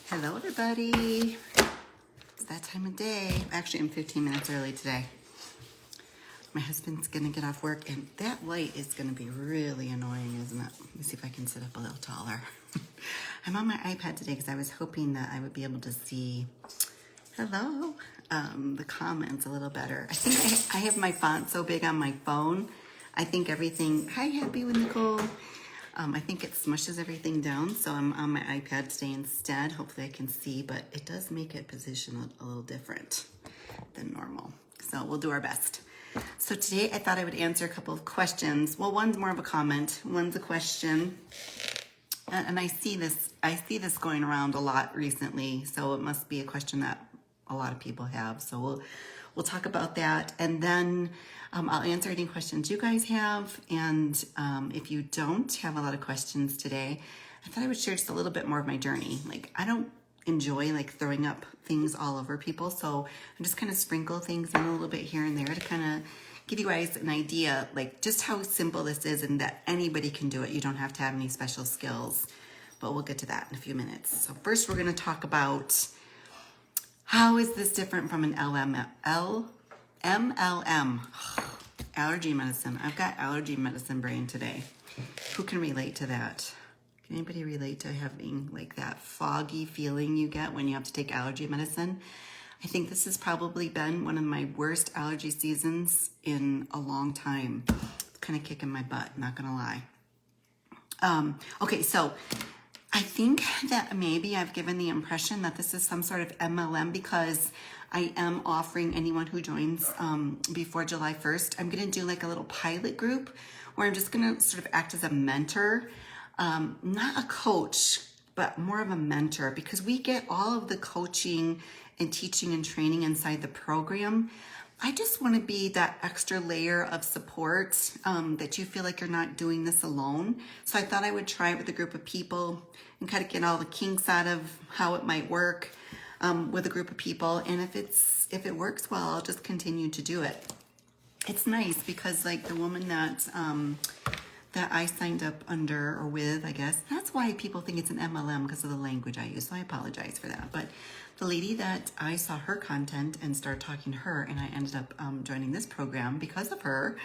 Hello, everybody. It's that time of day. Actually, I'm 15 minutes early today. My husband's gonna get off work, and that light is gonna be really annoying, isn't it? Let me see if I can sit up a little taller. I'm on my iPad today because I was hoping that I would be able to see, hello, the comments a little better. I think I have my font so big on my phone. I think everything, hi, Happy with Nicole. I think it smushes everything down, so I'm on my iPad today instead. Hopefully I can see, but it does make it position a little different than normal. So we'll do our best. So today I thought I would answer a couple of questions. Well, one's more of a comment, one's a question. And I see this going around a lot recently, so it must be a question that a lot of people have. So we'll talk about that, and then I'll answer any questions you guys have. And if you don't have a lot of questions today, I thought I would share just a little bit more of my journey. Like, I don't enjoy like throwing up things all over people, so I'm just kind of sprinkle things in a little bit here and there to kind of give you guys an idea, like just how simple this is and that anybody can do it. You don't have to have any special skills, but we'll get to that in a few minutes. So first we're going to talk about how is this different from an MLM? Allergy medicine. I've got allergy medicine brain today. Who can relate to that? Can anybody relate to having like that foggy feeling you get when you have to take allergy medicine? I think this has probably been one of my worst allergy seasons in a long time. It's kind of kicking my butt, not gonna lie. Okay, so I think that maybe I've given the impression that this is some sort of MLM because I am offering anyone who joins before July 1st, I'm going to do like a little pilot group where I'm just going to sort of act as a mentor, not a coach, but more of a mentor, because we get all of the coaching and teaching and training inside the program. I just want to be that extra layer of support that you feel like you're not doing this alone. So I thought I would try it with a group of people and kind of get all the kinks out of how it might work with a group of people. And if it works well, I'll just continue to do it. It's nice because like the woman that I signed up under or with, I guess, that's why people think it's an MLM because of the language I use. So I apologize for that. But the lady that I saw her content and started talking to her, and I ended up joining this program because of her.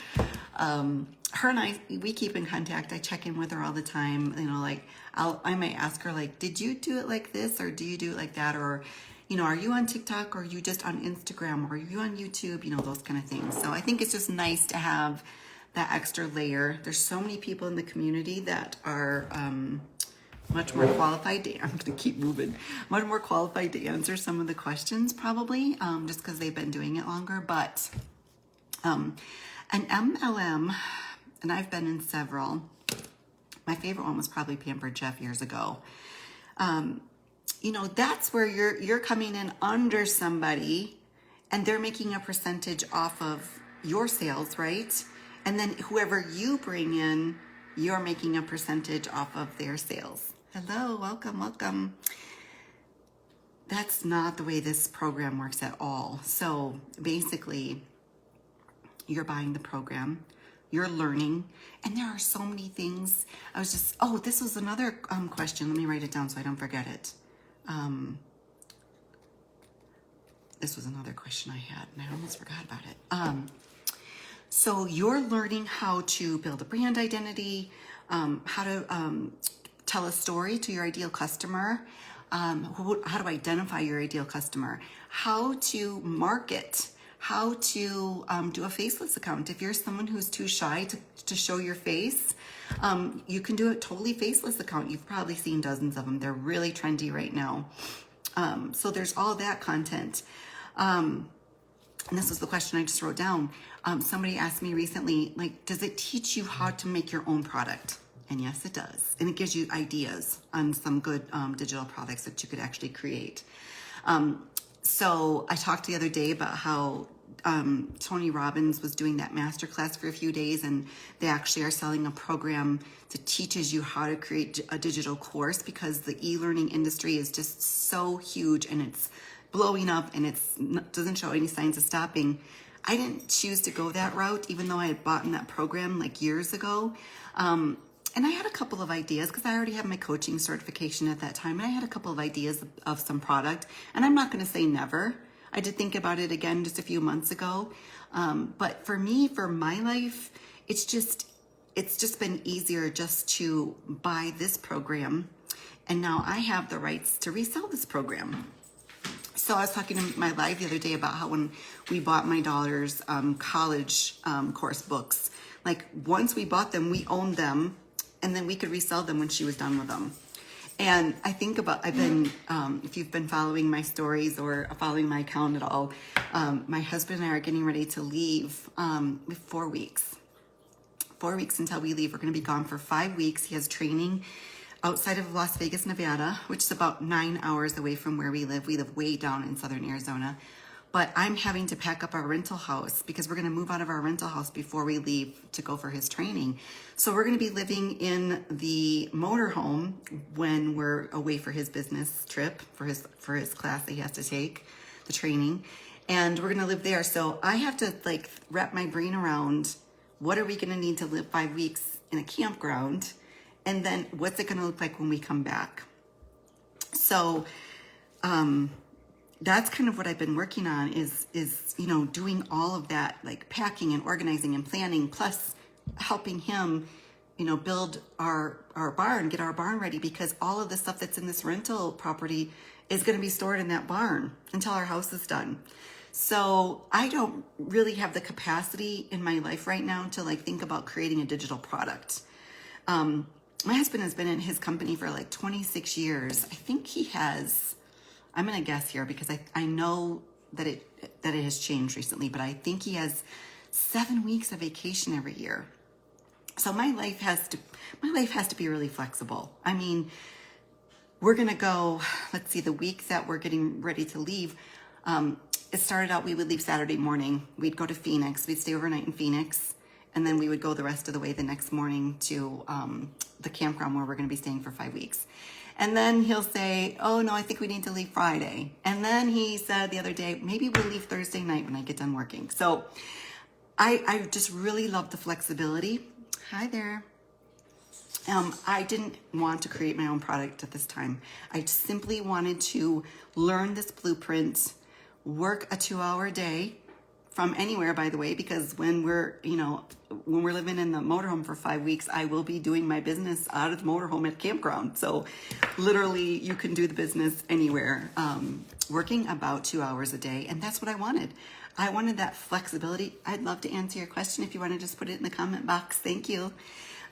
Her and I, we keep in contact. I check in with her all the time. You know, like I might ask her, like, did you do it like this, or do you do it like that, or you know, are you on TikTok, or are you just on Instagram, or are you on YouTube? You know, those kind of things. So I think it's just nice to have that extra layer. There's so many people in the community that are much more qualified to, I'm going to keep moving, much more qualified to answer some of the questions probably, just because they've been doing it longer. But an MLM, and I've been in several. My favorite one was probably Pampered Chef years ago. You know, that's where you're coming in under somebody and they're making a percentage off of your sales, right? And then whoever you bring in, you're making a percentage off of their sales. Hello, welcome. That's not the way this program works at all. So basically, you're buying the program, you're learning, and there are so many things. This was another question. Let me write it down so I don't forget it. This was another question I had, and I almost forgot about it. So you're learning how to build a brand identity, how to tell a story to your ideal customer, how to identify your ideal customer, how to market, how to do a faceless account. If you're someone who's too shy to show your face, you can do a totally faceless account. You've probably seen dozens of them. They're really trendy right now. So there's all that content. And this was the question I just wrote down. Somebody asked me recently, like, does it teach you how to make your own product? And yes, it does. And it gives you ideas on some good digital products that you could actually create. So I talked the other day about how Tony Robbins was doing that masterclass for a few days, and they actually are selling a program that teaches you how to create a digital course because the e-learning industry is just so huge and it's blowing up and it doesn't show any signs of stopping. I didn't choose to go that route, even though I had bought in that program like years ago. and I had a couple of ideas because I already have my coaching certification at that time. And I had a couple of ideas of some product, and I'm not going to say never. I did think about it again just a few months ago. But for me, for my life, it's just been easier just to buy this program. And now I have the rights to resell this program. So I was talking to my live the other day about how when we bought my daughter's college course books, like once we bought them, we owned them, and then we could resell them when she was done with them. And I think about, I've been, if you've been following my stories or following my account at all, my husband and I are getting ready to leave with 4 weeks. 4 weeks until we leave. We're going to be gone for 5 weeks. He has training outside of Las Vegas, Nevada, which is about 9 hours away from where we live. We live way down in southern Arizona. But I'm having to pack up our rental house because we're going to move out of our rental house before we leave to go for his training. So we're going to be living in the motorhome when we're away for his business trip, for his class that he has to take, the training. And we're going to live there. So I have to like wrap my brain around what are we going to need to live 5 weeks in a campground? And then what's it going to look like when we come back? So, that's kind of what I've been working on is, you know, doing all of that, like packing and organizing and planning, plus helping him, you know, build our barn, get our barn ready, because all of the stuff that's in this rental property is going to be stored in that barn until our house is done. So I don't really have the capacity in my life right now to like think about creating a digital product. My husband has been in his company for like 26 years. I think he has, I'm going to guess here because I know that it has changed recently, but I think he has 7 weeks of vacation every year. So my life has to be really flexible. I mean, we're going to go, let's see, the week that we're getting ready to leave, it started out, we would leave Saturday morning. We'd go to Phoenix. We'd stay overnight in Phoenix. And then we would go the rest of the way the next morning to the campground where we're going to be staying for 5 weeks. And then he'll say, oh, no, I think we need to leave Friday. And then he said the other day, maybe we'll leave Thursday night when I get done working. So I just really love the flexibility. Hi there. I didn't want to create my own product at this time. I simply wanted to learn this blueprint, work a 2-hour day from anywhere, by the way, because when we're living in the motorhome for 5 weeks, I will be doing my business out of the motorhome at campground. So literally you can do the business anywhere, working about 2 hours a day. And that's what I wanted. I wanted that flexibility. I'd love to answer your question if you want to just put it in the comment box. Thank you.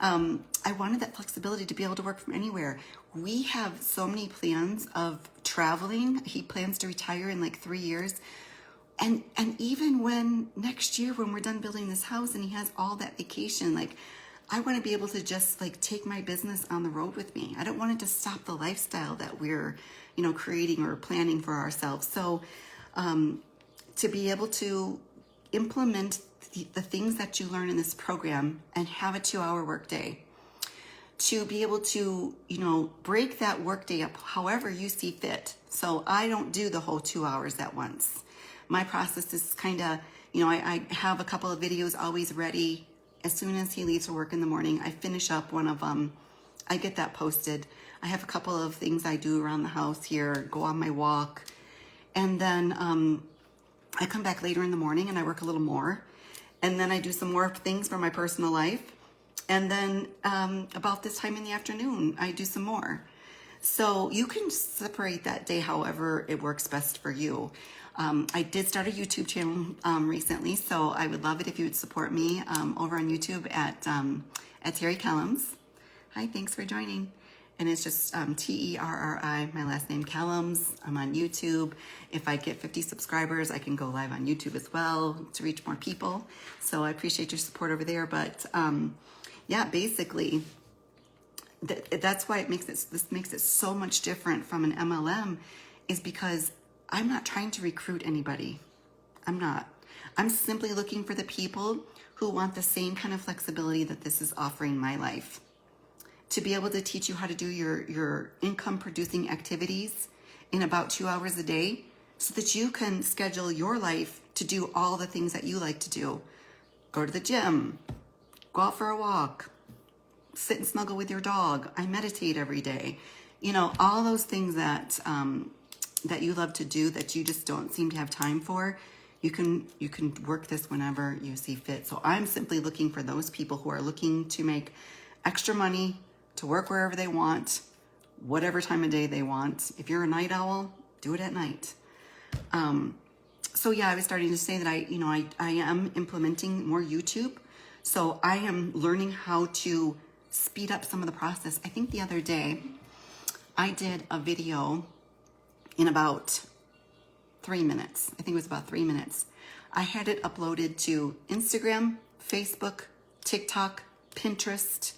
I wanted that flexibility to be able to work from anywhere. We have so many plans of traveling. He plans to retire in like 3 years. And even when next year, when we're done building this house and he has all that vacation, like I want to be able to just like take my business on the road with me. I don't want it to stop the lifestyle that we're, creating or planning for ourselves. So, to be able to implement the things that you learn in this program and have a 2-hour workday, to be able to, break that workday up however you see fit. So I don't do the whole 2 hours at once. My process is kind of, I have a couple of videos always ready. As soon as he leaves for work in the morning, I finish up one of them. I get that posted. I have a couple of things I do around the house here, go on my walk. And then I come back later in the morning and I work a little more. And then I do some more things for my personal life. And then about this time in the afternoon, I do some more. So you can separate that day however it works best for you. I did start a YouTube channel recently, so I would love it if you would support me over on YouTube at Terry Kellums. Hi, thanks for joining. And it's just Terri, my last name, Kellums. I'm on YouTube. If I get 50 subscribers, I can go live on YouTube as well to reach more people. So I appreciate your support over there. But yeah, basically, that's why this makes it so much different from an MLM, is because I'm not trying to recruit anybody. I'm not. I'm simply looking for the people who want the same kind of flexibility that this is offering my life. To be able to teach you how to do your income producing activities in about 2 hours a day so that you can schedule your life to do all the things that you like to do. Go to the gym, go out for a walk, sit and snuggle with your dog. I meditate every day. You know, all those things that that you love to do that you just don't seem to have time for, you can work this whenever you see fit. So I'm simply looking for those people who are looking to make extra money, to work wherever they want, whatever time of day they want. If you're a night owl, do it at night. So yeah, I was starting to say that I am implementing more YouTube. So I am learning how to speed up some of the process. I think the other day I did a video in about 3 minutes. I think it was about 3 minutes. I had it uploaded to Instagram, Facebook, TikTok, Pinterest,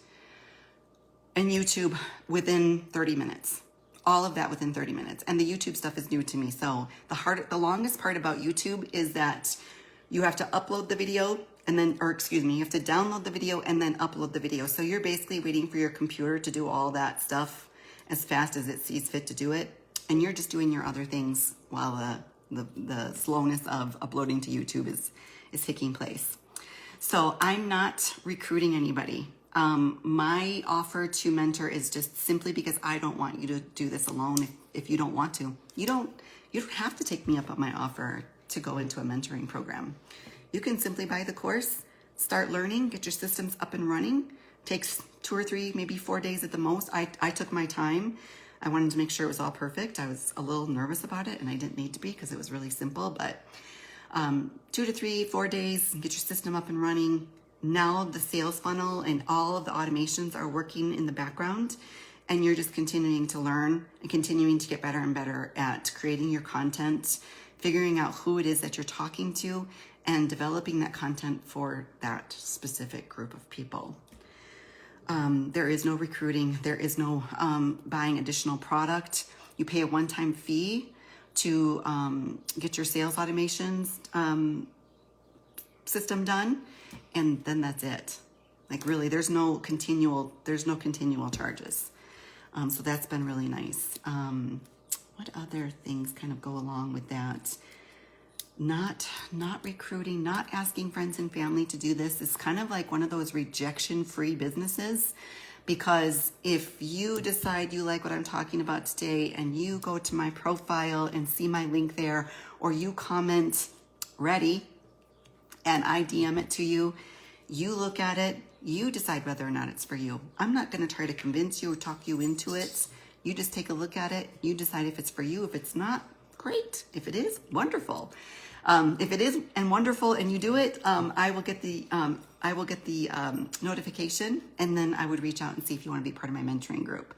and YouTube within 30 minutes. All of that within 30 minutes. And the YouTube stuff is new to me. So the longest part about YouTube is that you have to upload the video and then, you have to download the video and then upload the video. So you're basically waiting for your computer to do all that stuff as fast as it sees fit to do it. And you're just doing your other things while the slowness of uploading to YouTube is taking place. So I'm not recruiting anybody. My offer to mentor is just simply because I don't want you to do this alone. If you don't want to, you don't have to take me up on my offer to go into a mentoring program. You can simply buy the course, start learning, get your systems up and running. Takes 2 or 3, maybe 4 days at the most. I took my time. I wanted to make sure it was all perfect. I was a little nervous about it, and I didn't need to be because it was really simple. But 2 to 3, 4 days, get your system up and running. Now the sales funnel and all of the automations are working in the background, and you're just continuing to learn and continuing to get better and better at creating your content, figuring out who it is that you're talking to, and developing that content for that specific group of people. There is no recruiting. There is no buying additional product. You pay a one-time fee to get your sales automations system done, and then that's it. Like really, there's no continual charges. So that's been really nice. What other things kind of go along with that? Not recruiting, not asking friends and family to do this is kind of like one of those rejection-free businesses, because if you decide you like what I'm talking about today and you go to my profile and see my link there, or you comment ready and I DM it to you, you look at it, you decide whether or not it's for you. I'm not going to try to convince you or talk you into it. You just take a look at it, you decide if it's for you. If it's not, great. If it is, wonderful. If it is and wonderful and you do it, I will get the notification, and then I would reach out and see if you want to be part of my mentoring group.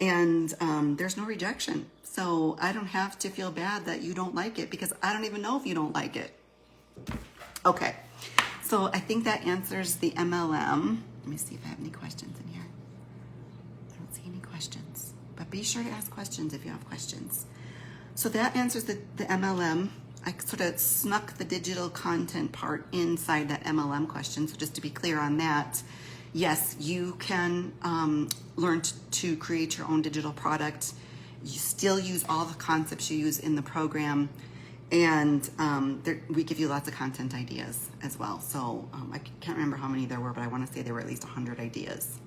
And there's no rejection. So I don't have to feel bad that you don't like it, because I don't even know if you don't like it. Okay. So I think that answers the MLM. Let me see if I have any questions in here. I don't see any questions, but be sure to ask questions if you have questions. So that answers the MLM. I sort of snuck the digital content part inside that MLM question. So just to be clear on that, yes, you can learn to create your own digital product. You still use all the concepts you use in the program. And we give you lots of content ideas as well. So I can't remember how many there were, but I want to say there were at least 100 ideas.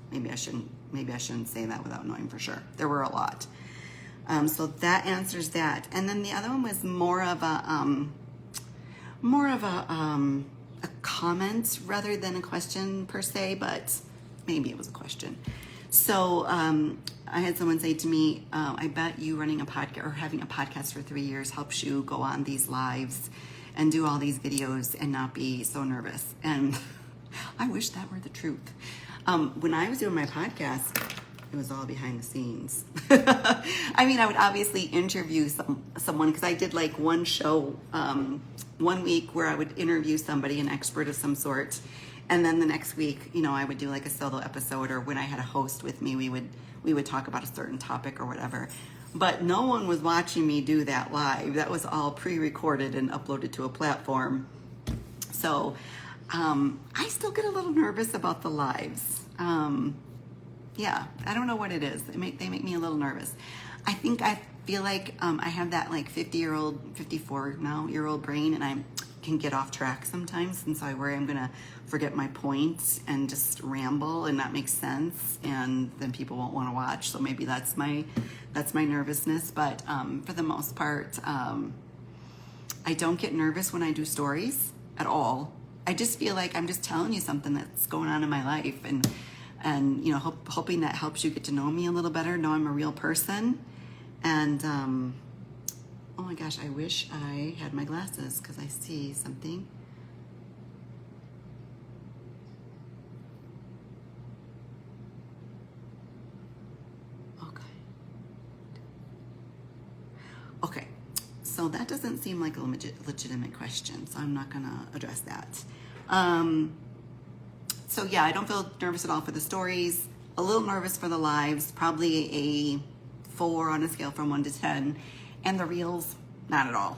Maybe I shouldn't say that without knowing for sure. There were a lot. So that answers that. And then the other one was more of a comment rather than a question per se, but maybe it was a question. So I had someone say to me, I bet you running a podcast or having a podcast for 3 years helps you go on these lives and do all these videos and not be so nervous. And I wish that were the truth. When I was doing my podcast, it was all behind the scenes. I mean, I would obviously interview someone, because I did like one show 1 week where I would interview somebody, an expert of some sort. And then the next week, I would do like a solo episode, or when I had a host with me, we would talk about a certain topic or whatever. But no one was watching me do that live. That was all pre-recorded and uploaded to a platform. So I still get a little nervous about the lives. Yeah, I don't know what it is. They make me a little nervous. I feel like I have that like 54 now year old brain, and can get off track sometimes, and so I worry I'm gonna forget my points and just ramble and not make sense, and then people won't want to watch. So maybe that's my nervousness. But for the most part, I don't get nervous when I do stories at all. I just feel like I'm just telling you something that's going on in my life, and you know, hoping that helps you get to know me a little better, know I'm a real person. And oh my gosh, I wish I had my glasses because I see something. Okay, so that doesn't seem like a legitimate question, so I'm not gonna address that. So yeah, I don't feel nervous at all for the stories. A little nervous for the lives, probably a 4 on a scale from 1 to 10. And the reels, not at all.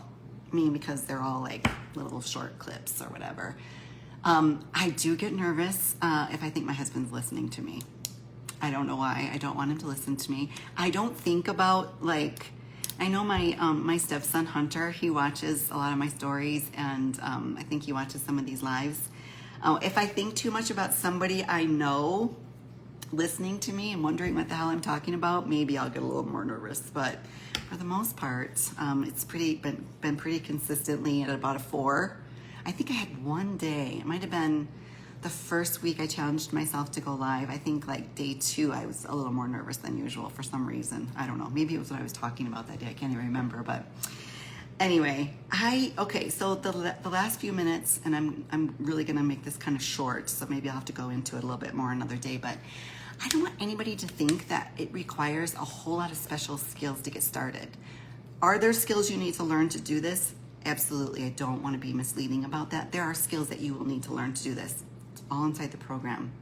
I mean, because they're all like little short clips or whatever. I do get nervous if I think my husband's listening to me. I don't know why. I don't want him to listen to me. I don't think about, like, I know my stepson Hunter, he watches a lot of my stories, and I think he watches some of these lives. If I think too much about somebody I know listening to me and wondering what the hell I'm talking about, maybe I'll get a little more nervous. But for the most part, it's been pretty consistently at about a 4. I think I had one day, it might have been the first week I challenged myself to go live. I think like day 2, I was a little more nervous than usual for some reason. I don't know. Maybe it was what I was talking about that day. I can't even remember. But anyway, okay. So the last few minutes, and I'm really gonna make this kind of short. So maybe I'll have to go into it a little bit more another day. But I don't want anybody to think that it requires a whole lot of special skills to get started. Are there skills you need to learn to do this? Absolutely. I don't want to be misleading about that. There are skills that you will need to learn to do this. All inside the program.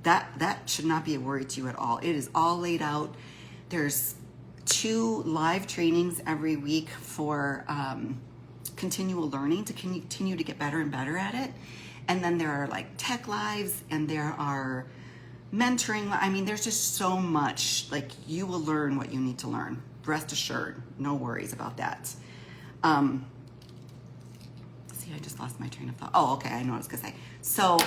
That should not be a worry to you at all. It is all laid out. There's 2 live trainings every week for continual learning to continue to get better and better at it. And then there are like tech lives, and there are mentoring. I mean, there's just so much. Like, you will learn what you need to learn. Rest assured, no worries about that. See, I just lost my train of thought. Oh, okay, I know what I was gonna say. So,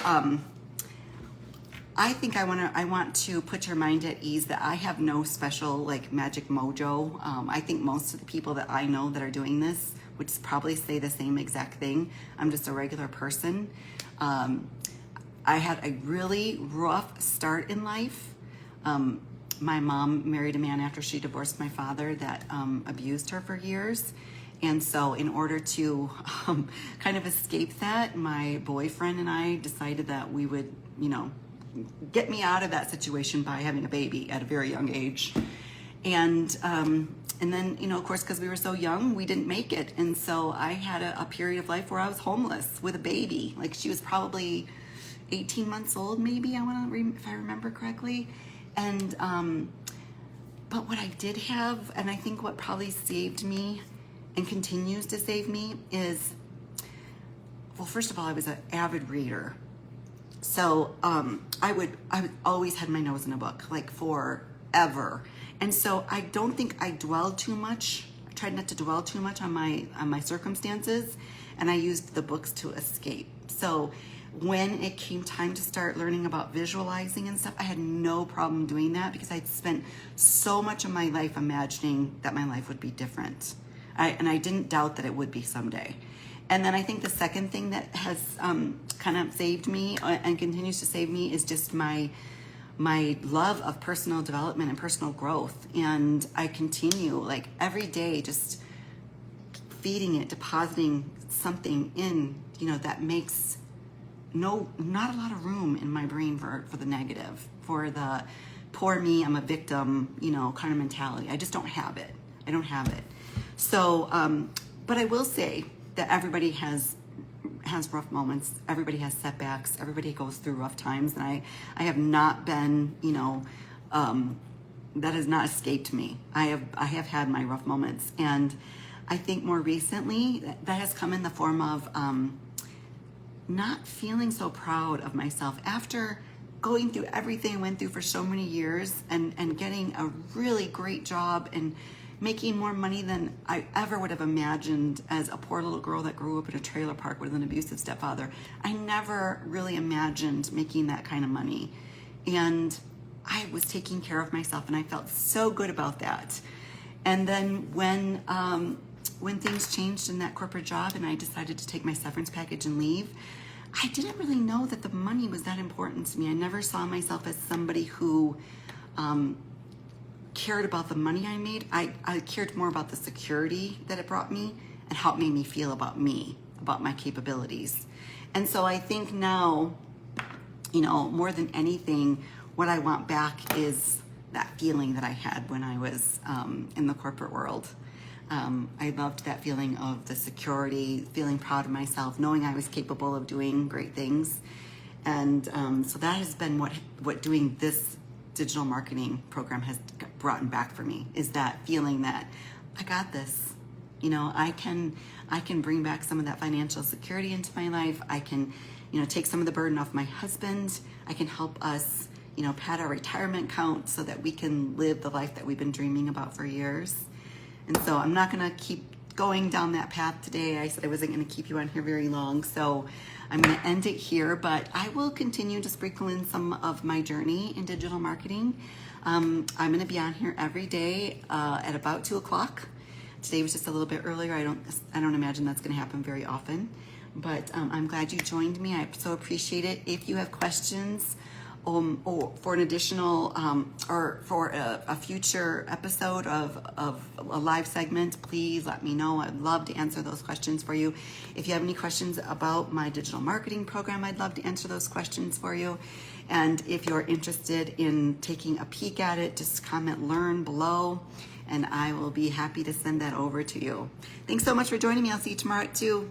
I think I want to put your mind at ease that I have no special like magic mojo. I think most of the people that I know that are doing this would probably say the same exact thing. I'm just a regular person. I had a really rough start in life. My mom married a man after she divorced my father that abused her for years. And so in order to kind of escape that, my boyfriend and I decided that we would, you know, get me out of that situation by having a baby at a very young age. And then, you know, of course, because we were so young, we didn't make it. And so I had a period of life where I was homeless with a baby. Like, she was probably 18 months old, maybe, if I remember correctly. And, but what I did have, and I think what probably saved me and continues to save me is, well, first of all, I was an avid reader. So I would always had my nose in a book, like forever. And so I don't think I dwelled too much. I tried not to dwell too much on my circumstances, and I used the books to escape. So when it came time to start learning about visualizing and stuff, I had no problem doing that because I'd spent so much of my life imagining that my life would be different. And I didn't doubt that it would be someday. And then I think the second thing that has kind of saved me and continues to save me is just my love of personal development and personal growth. And I continue, like, every day just feeding it, depositing something in, you know, that makes not a lot of room in my brain for the negative, for the poor me, I'm a victim, you know, kind of mentality. I just don't have it. I don't have it. So, but I will say that everybody has rough moments. Everybody has setbacks. Everybody goes through rough times. And I have not been, you know, that has not escaped me. I have had my rough moments. And I think more recently that has come in the form of not feeling so proud of myself after going through everything I went through for so many years and getting a really great job and making more money than I ever would have imagined as a poor little girl that grew up in a trailer park with an abusive stepfather. I never really imagined making that kind of money. And I was taking care of myself, and I felt so good about that. And then when things changed in that corporate job and I decided to take my severance package and leave, I didn't really know that the money was that important to me. I never saw myself as somebody who cared about the money I made. I cared more about the security that it brought me and how it made me feel about me, about my capabilities. And so I think now, more than anything, what I want back is that feeling that I had when I was in the corporate world. I loved that feeling of the security, feeling proud of myself, knowing I was capable of doing great things. And so that has been what doing this digital marketing program has brought back for me, is that feeling that I got this. I can bring back some of that financial security into my life. I can, take some of the burden off my husband. I can help us, pad our retirement count so that we can live the life that we've been dreaming about for years. And so I'm not going to keep going down that path today. I said I wasn't going to keep you on here very long, so I'm going to end it here, but I will continue to sprinkle in some of my journey in digital marketing. I'm going to be on here every day at about 2 o'clock. Today was just a little bit earlier. I don't imagine that's going to happen very often, but I'm glad you joined me. I so appreciate it. If you have questions or for an additional or for a future episode of a live segment, please let me know. I'd love to answer those questions for you. If you have any questions about my digital marketing program, I'd love to answer those questions for you. And if you're interested in taking a peek at it, just comment learn below, and I will be happy to send that over to you. Thanks so much for joining me. I'll see you tomorrow at 2.